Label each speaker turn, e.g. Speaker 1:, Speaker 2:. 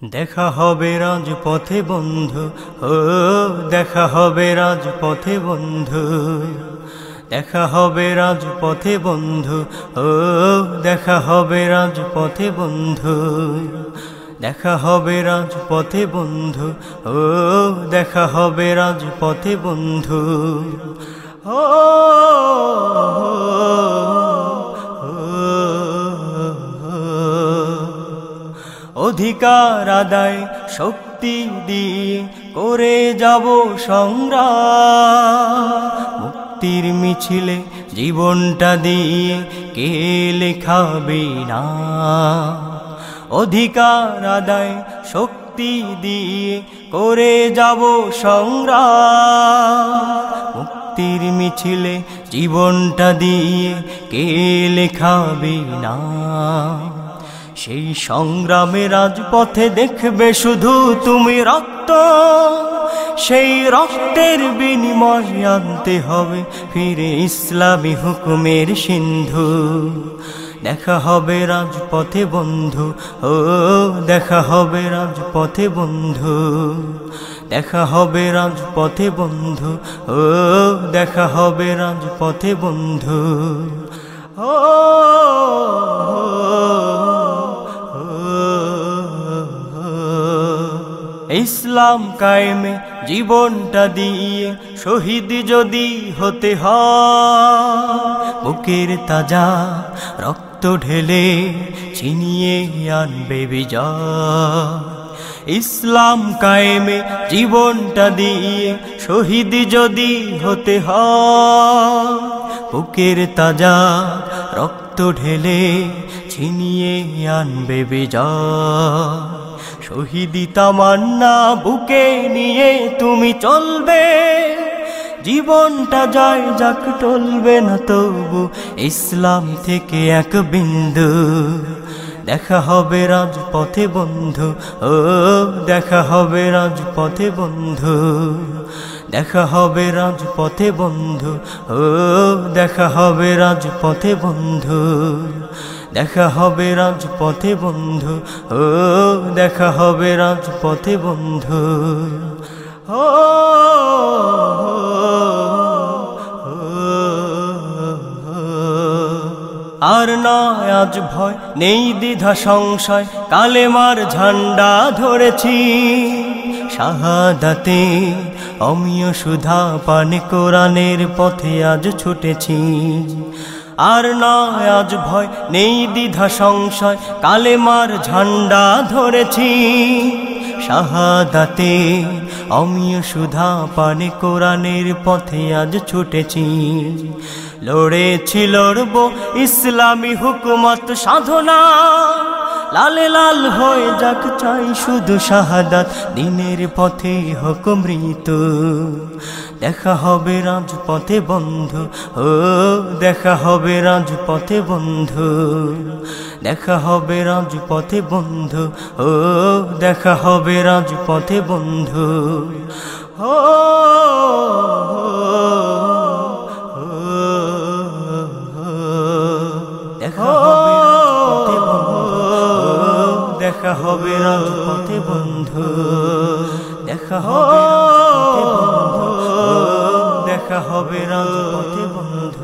Speaker 1: দেখা হবে রাজপথে বন্ধু, ও দেখা হবে রাজপথে বন্ধু, দেখা হবে রাজপথে বন্ধু, ও দেখা হবে রাজপথে বন্ধু, দেখা হবে রাজপথে বন্ধু, ও দেখা হবে রাজপথে বন্ধু। ও অধিকার আদায় শক্তি দিয়ে করে যাব সংগ্রাম, মুক্তির মিছিলে জীবনটা দিয়ে কে লেখাবে না। অধিকার আদায় শক্তি দিয়ে করে যাব সংগ্রাম, মুক্তির মিছিলে জীবনটা দিয়ে কে লেখাবে না। সেই সংগ্রামে রাজপথে দেখবে শুধু তুমি রক্ত, সেই রক্তের বিনিময়ে আনতে হবে ফিরে ইসলামী হুকুমের সিন্ধু। দেখা হবে রাজপথে বন্ধু, ও দেখা হবে রাজপথে বন্ধু, দেখা হবে রাজপথে বন্ধু, ও দেখা হবে রাজপথে বন্ধু। ও ইসলাম কায়েমে জীবনটা দিয়ে শহীদ যদি হতে হয়, বুকের তাজা রক্ত ঢেলে ছিনিয়ে আনবে বিজয়। ইসলাম কায়েমে জীবনটা দিয়ে শহীদ যদি হতে হয়, বুকের তাজা রক্ত ঢেলে ছিনিয়ে আনবে বিজয়। শহীদি তামান্না বুকে নিয়ে তুমি চলবে, জীবনটা যায় যাক টলবে না তবু ইসলাম থেকে এক বিন্দু। দেখা হবে রাজপথে বন্ধু, ও দেখা হবে রাজপথে বন্ধু, দেখা হবে রাজপথে বন্ধু, ও দেখা হবে রাজপথে বন্ধু, দেখা হবে রাজপথে বন্ধু, ও দেখা হবে রাজপথে বন্ধু। ও আর নয় আজ ভয় নেই দ্বিধা সংশয়, কালেমার ঝান্ডা ধরেছি, শাহাদাতে অমিয় সুধা পানে কোরআনের পথে আজ ছুটেছি। আর নয় আজ ভয় নেই দ্বিধা সংশয়, কালেমার ঝান্ডা ধরেছি, শাহাদাতে অমিয় সুধা পানে কোরআনের পথে আজ ছুটেছি। লড়েছি লড়ব ইসলামী হুকুমত সাধনা, লালে লাল হয়ে যাক চাই শুধু শাহাদাত, দিনের পথে হোক মৃত্যু। দেখা হবে রাজপথে বন্ধু, ও দেখা হবে রাজপথে বন্ধু, দেখা হবে রাজপথে বন্ধু, ও দেখা হবে রাজপথে বন্ধু। ও দেখা হবে রাজপথে বন্ধু, দেখা হবে রাজপথে বন্ধু, দেখা হবে রাজপথে বন্ধু।